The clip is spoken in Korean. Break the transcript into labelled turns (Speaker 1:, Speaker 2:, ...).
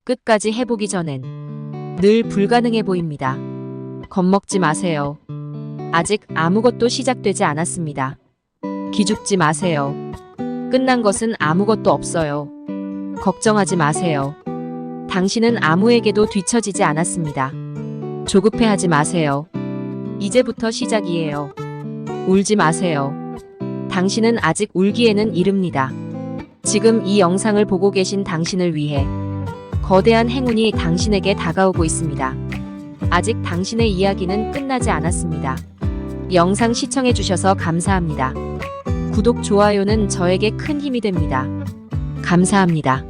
Speaker 1: 끝까지 해보기 전엔 늘 불가능해 보입니다. 겁먹지 마세요. 아직 아무것도 시작되지 않았습니다. 기죽지 마세요. 끝난 것은 아무것도 없어요. 걱정하지 마세요. 당신은 아무에게도 뒤처지지 않았습니다. 조급해하지 마세요. 이제부터 시작이에요. 울지 마세요. 당신은 아직 울기에는 이릅니다. 지금 이 영상을 보고 계신 당신을 위해 거대한 행운이 당신에게 다가오고 있습니다. 아직 당신의 이야기는 끝나지 않았습니다. 영상 시청해주셔서 감사합니다. 구독, 좋아요는 저에게 큰 힘이 됩니다. 감사합니다.